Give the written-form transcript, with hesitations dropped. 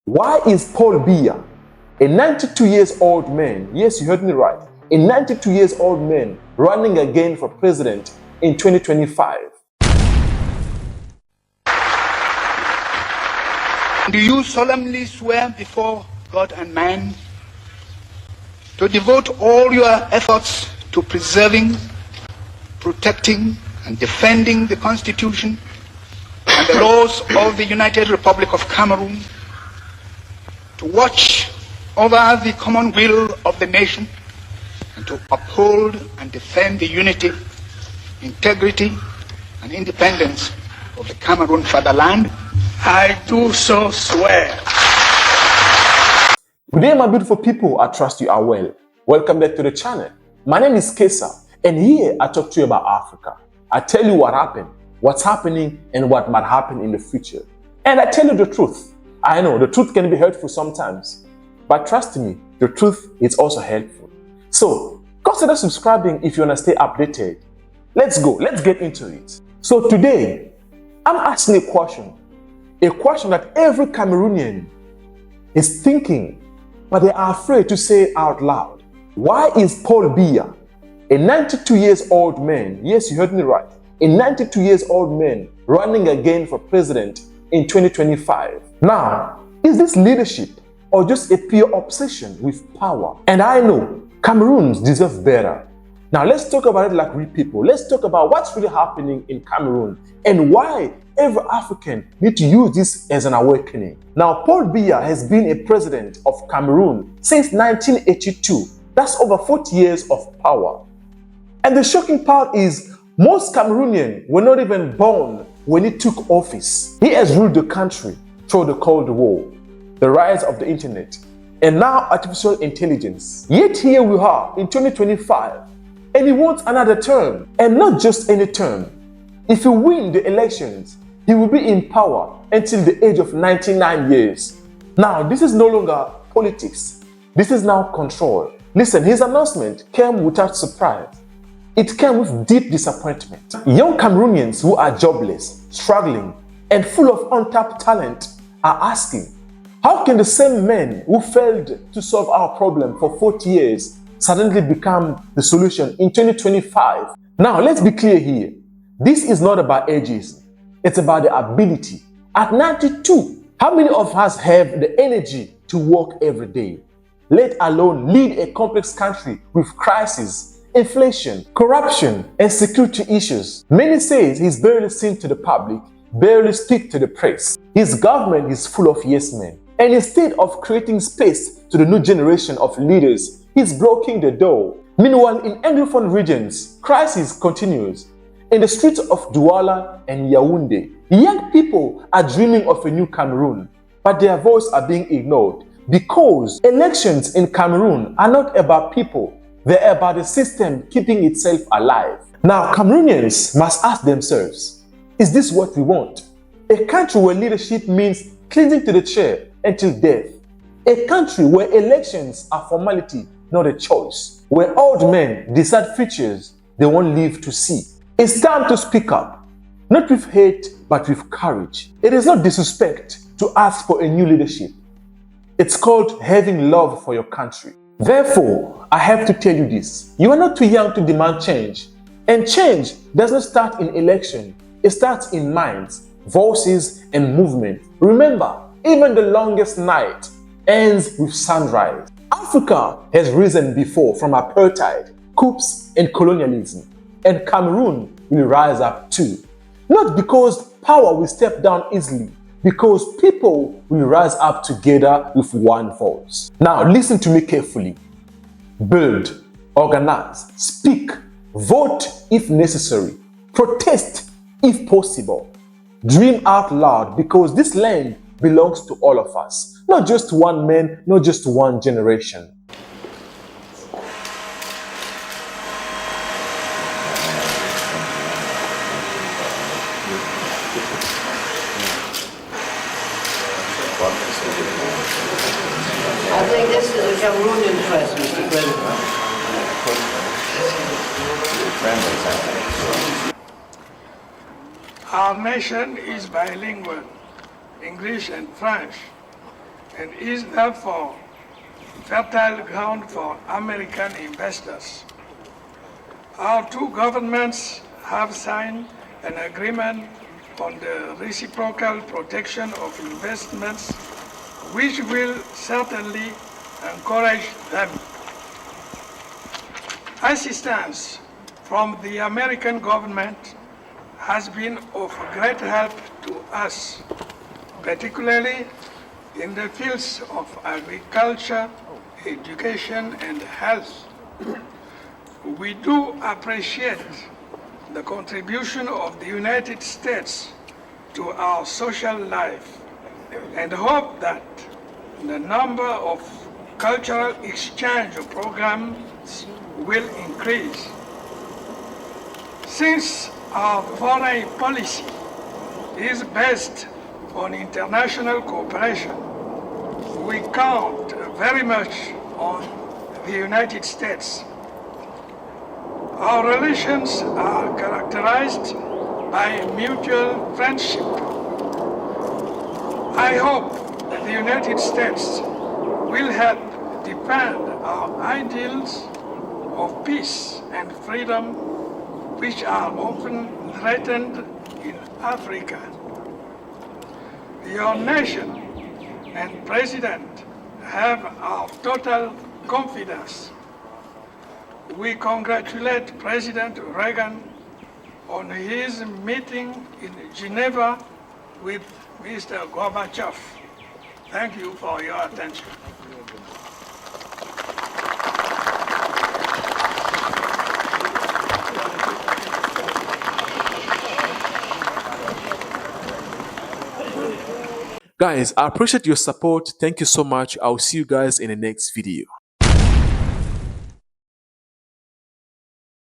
Why is Paul Biya, a 92 years old man, yes, you heard me right, a 92 years old man running again for president in 2025? Do you solemnly swear before God and man to devote all your efforts to preserving, protecting, and defending the Constitution and the laws of the United Republic of Cameroon, to watch over the common will of the nation, and to uphold and defend the unity, integrity, and independence of the Cameroon fatherland? I do so swear. Good day, my beautiful people. I trust you are well. Welcome back to the channel. My name is Kessa, and here I talk to you about Africa. I tell you what happened, what's happening, and what might happen in the future. And I tell you the truth. I know the truth can be hurtful sometimes, but trust me, the truth is also helpful. So consider subscribing if you want to stay updated. Let's go. Let's get into it. So today, I'm asking a question that every Cameroonian is thinking, but they are afraid to say it out loud. Why is Paul Biya, a 92 years old man, yes, you heard me right, a 92 years old man running again for president in 2025? Now, is this leadership or just a pure obsession with power? And I know Cameroons deserve better. Now, let's talk about it like real people. Let's talk about what's really happening in Cameroon and why every African needs to use this as an awakening. Now, Paul Biya has been a president of Cameroon since 1982. That's over 40 years of power. And the shocking part is most Cameroonians were not even born when he took office. He has ruled the country through the Cold War, the rise of the internet, and now artificial intelligence. Yet here we are in 2025, and he wants another term, and not just any term. If he wins the elections, he will be in power until the age of 99 years. Now, this is no longer politics. This is now control. Listen, his announcement came without surprise. It came with deep disappointment. Young Cameroonians who are jobless, struggling, and full of untapped talent are asking, how can the same men who failed to solve our problem for 40 years suddenly become the solution in 2025? Now, let's be clear here. This is not about ageism. It's about the ability. At 92, how many of us have the energy to work every day, let alone lead a complex country with crisis, inflation, corruption, and security issues? Many say he's barely seen to the public, barely speak to the press. His government is full of yes men. And instead of creating space to the new generation of leaders, he's blocking the door. Meanwhile, in Anglophone regions, crisis continues. In the streets of Douala and Yaoundé, young people are dreaming of a new Cameroon, but their voices are being ignored because elections in Cameroon are not about people, they're about the system keeping itself alive. Now, Cameroonians must ask themselves, is this what we want? A country where leadership means clinging to the chair until death. A country where elections are formality, not a choice. Where old men decide futures they won't live to see. It's time to speak up, not with hate, but with courage. It is not disrespect to ask for a new leadership. It's called having love for your country. Therefore, I have to tell you this. You are not too young to demand change. And change does not start in election. It starts in minds, voices, and movement. Remember, even the longest night ends with sunrise. Africa has risen before from apartheid, coups, and colonialism. And Cameroon will rise up too. Not because power will step down easily, because people will rise up together with one voice. Now listen to me carefully. Build, organize, speak, vote if necessary, protest if possible. Dream out loud, because this land belongs to all of us, not just one man, not just one generation. I think this is a Cameroonian first, Mr. President. Our nation is bilingual, English and French, and is therefore fertile ground for American investors. Our two governments have signed an agreement on the reciprocal protection of investments, which will certainly encourage them. Assistance from the American government has been of great help to us, particularly in the fields of agriculture, education, and health. We do appreciate the contribution of the United States to our social life and hope that the number of cultural exchange programs will increase. Since our foreign policy is based on international cooperation, we count very much on the United States. Our relations are characterized by mutual friendship. I hope that the United States will help defend our ideals of peace and freedom, which are often threatened in Africa. Your nation and President have our total confidence. We congratulate President Reagan on his meeting in Geneva with Mr. Gorbachev. Thank you for your attention. Guys, I appreciate your support. Thank you so much. I'll see you guys in the next video.